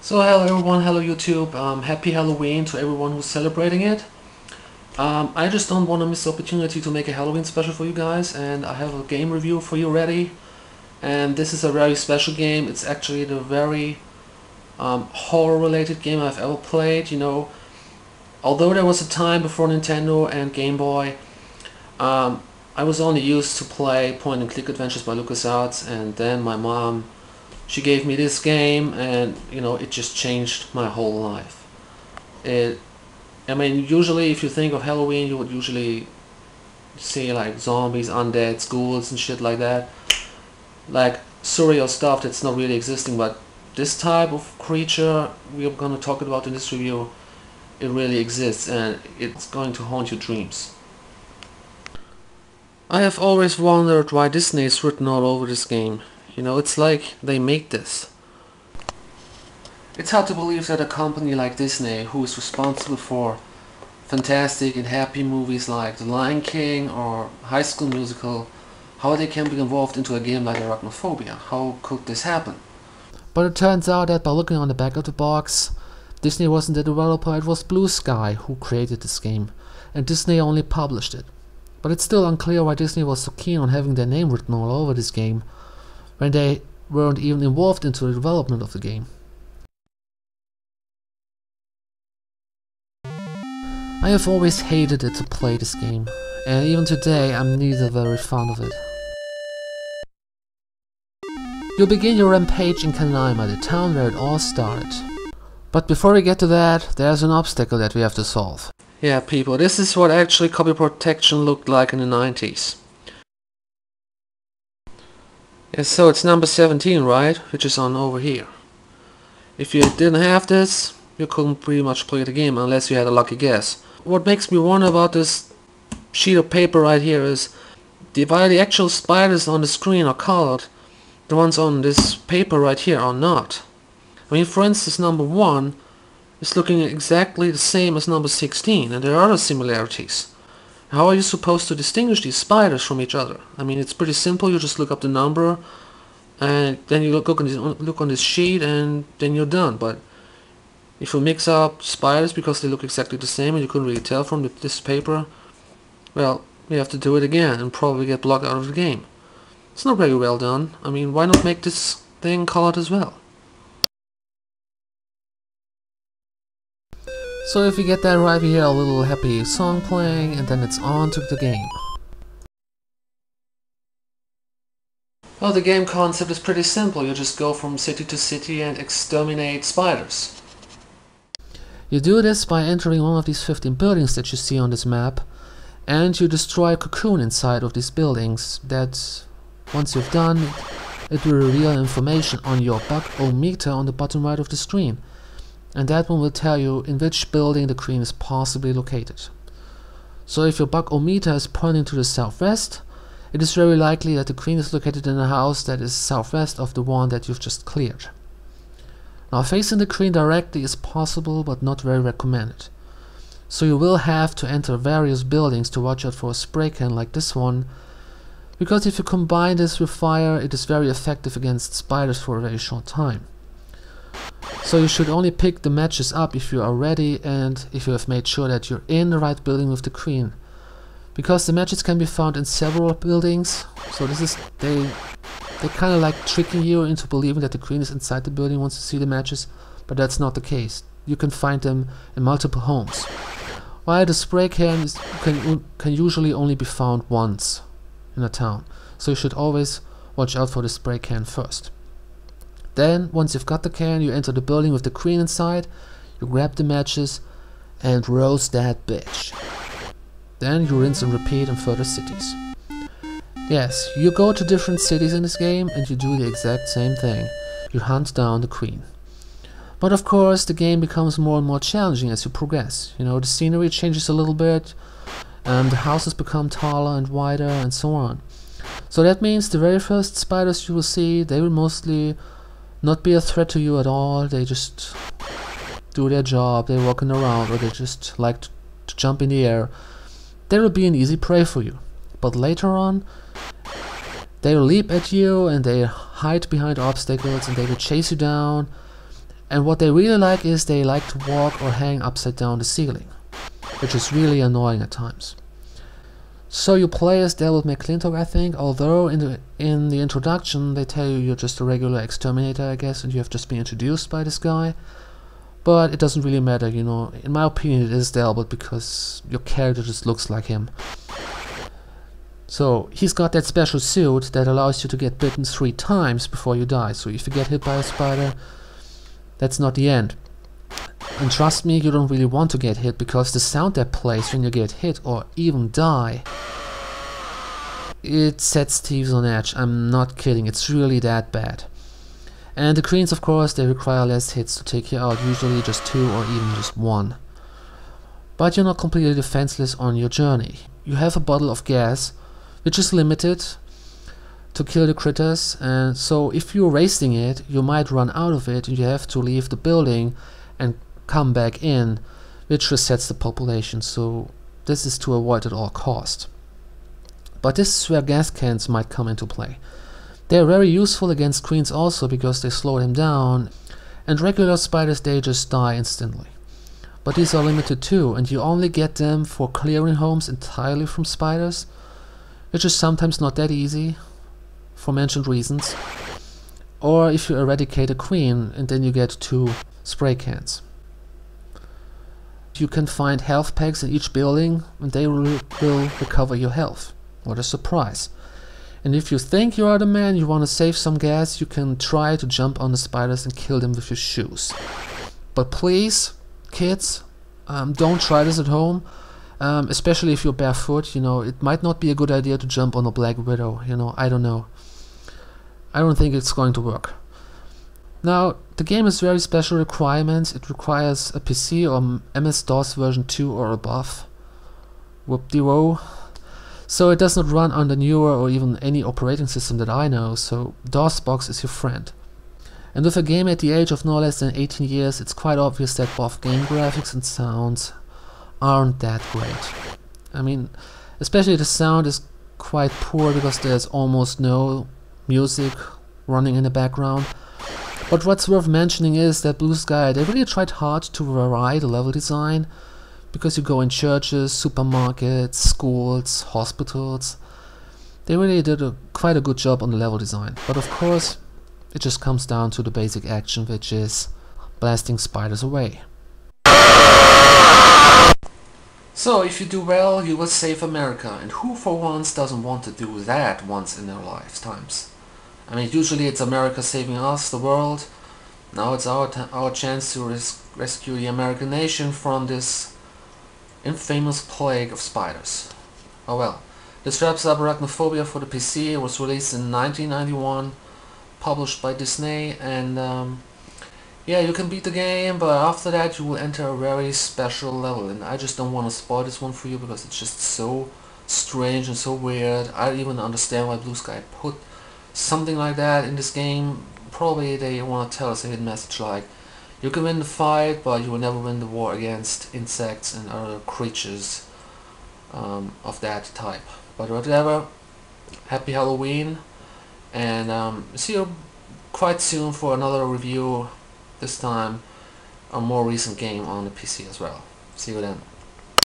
So hello everyone, hello YouTube, happy Halloween to everyone who's celebrating it. I just don't want to miss the opportunity to make a Halloween special for you guys, and I have a game review for you ready. And this is a very special game. It's actually the very horror related game I've ever played. Although there was a time before Nintendo and Game Boy, I was only used to play point and click adventures by LucasArts, and then my mom, she gave me this game, and it just changed my whole life. Usually if you think of Halloween, you would usually see like zombies, undead, ghouls and shit like that, like surreal stuff that's not really existing. But this type of creature we're gonna talk about in this review, it really exists, and it's going to haunt your dreams. I have always wondered why Disney is written all over this game. It's like they made this. It's hard to believe that a company like Disney, who is responsible for fantastic and happy movies like The Lion King or High School Musical, how they can be involved into a game like Arachnophobia. How could this happen? But it turns out that by looking on the back of the box, Disney wasn't the developer, it was Blue Sky who created this game, and Disney only published it. But it's still unclear why Disney was so keen on having their name written all over this game, when they weren't even involved into the development of the game. I have always hated it to play this game, and even today I'm neither very fond of it. You begin your rampage in Kanaima, the town where it all started. But before we get to that, there's an obstacle that we have to solve. Yeah, people, this is what actually copy protection looked like in the 90s. Yeah, so it's number 17, right? Which is on over here. If you didn't have this, you couldn't pretty much play the game unless you had a lucky guess. What makes me wonder about this sheet of paper right here is while the actual spiders on the screen are colored, the ones on this paper right here are not. For instance, number 1 is looking exactly the same as number 16, and there are other similarities. How are you supposed to distinguish these spiders from each other? It's pretty simple. You just look up the number, and then you look on this sheet, and then you're done. But if you mix up spiders because they look exactly the same and you couldn't really tell from this paper, well, you have to do it again and probably get blocked out of the game. It's not very well done. Why not make this thing colored as well? So if you get that right, we hear a little happy song playing, and then it's on to the game. Well, the game concept is pretty simple. You just go from city to city and exterminate spiders. You do this by entering one of these 15 buildings that you see on this map, and you destroy a cocoon inside of these buildings that, once you've done, it will reveal information on your bug-o-meter on the bottom right of the screen. And that one will tell you in which building the queen is possibly located. So if your bug-o-meter is pointing to the southwest, it is very likely that the queen is located in a house that is southwest of the one that you've just cleared. Now, facing the queen directly is possible, but not very recommended. So you will have to enter various buildings to watch out for a spray can like this one, because if you combine this with fire, it is very effective against spiders for a very short time. So you should only pick the matches up if you are ready and if you have made sure that you're in the right building with the queen. Because the matches can be found in several buildings, so they're kind of like tricking you into believing that the queen is inside the building once you see the matches, but that's not the case. You can find them in multiple homes. While the spray cans can usually only be found once in a town, so you should always watch out for the spray can first. Then, once you've got the can, you enter the building with the queen inside, you grab the matches, and roast that bitch. Then you rinse and repeat in further cities. Yes, you go to different cities in this game, and you do the exact same thing. You hunt down the queen. But of course, the game becomes more and more challenging as you progress. The scenery changes a little bit, and the houses become taller and wider, and so on. So that means the very first spiders you will see, they will mostly not be a threat to you at all. They just do their job, they're walking around, or they just like to jump in the air. They will be an easy prey for you. But later on, they will leap at you and they hide behind obstacles and they will chase you down And what they really like is they like to walk or hang upside down the ceiling, which is really annoying at times. So you play as Delbert McClintock, I think, although in the introduction they tell you you're just a regular exterminator, I guess, and you have just been introduced by this guy. But it doesn't really matter, you know. In my opinion, it is Delbert because your character just looks like him. So he's got that special suit that allows you to get bitten 3 times before you die. So if you get hit by a spider, that's not the end. And trust me, you don't really want to get hit, because the sound that plays when you get hit or even die, it sets thieves on edge. I'm not kidding, it's really that bad. And the queens, of course, they require less hits to take you out, usually just 2 or even just 1. But you're not completely defenseless on your journey. You have a bottle of gas, which is limited to kill the critters, and so if you're wasting it, you might run out of it and you have to leave the building and come back in, which resets the population, so this is to avoid at all cost. But this is where gas cans might come into play. They're very useful against queens also because they slow them down, and regular spiders, they just die instantly. But these are limited too, and you only get them for clearing homes entirely from spiders, which is sometimes not that easy for mentioned reasons, or if you eradicate a queen and then you get 2 spray cans. You can find health packs in each building and they will recover your health. What a surprise. And if you think you are the man, you want to save some gas, you can try to jump on the spiders and kill them with your shoes. But please, kids, don't try this at home, especially if you're barefoot. You know, it might not be a good idea to jump on a black widow, you know, I don't know. I don't think it's going to work. Now, the game has very special requirements. It requires a PC or MS-DOS version 2 or above. Whoop-de-whoa. So it does not run on the newer or even any operating system that I know, so DOSBox is your friend. And with a game at the age of no less than 18 years, it's quite obvious that both game graphics and sounds aren't that great. I mean, especially the sound is quite poor because there's almost no music running in the background. But what's worth mentioning is that Blue Sky, they really tried hard to vary the level design, because you go in churches, supermarkets, schools, hospitals. They really did quite a good job on the level design. But of course, it just comes down to the basic action, which is blasting spiders away. So if you do well, you will save America, and who for once doesn't want to do that once in their lifetimes? I mean, usually it's America saving us, the world. Now it's our chance to rescue the American nation from this infamous plague of spiders. Oh well. This wraps up Arachnophobia for the PC. It was released in 1991, published by Disney, and yeah, you can beat the game, but after that you will enter a very special level, and I just don't want to spoil this one for you because it's just so strange and so weird. I don't even understand why Blue Sky put something like that in this game. Probably they want to tell us a hidden message like, you can win the fight, but you will never win the war against insects and other creatures of that type. But whatever, happy Halloween, and see you quite soon for another review, this time a more recent game on the PC as well. See you then.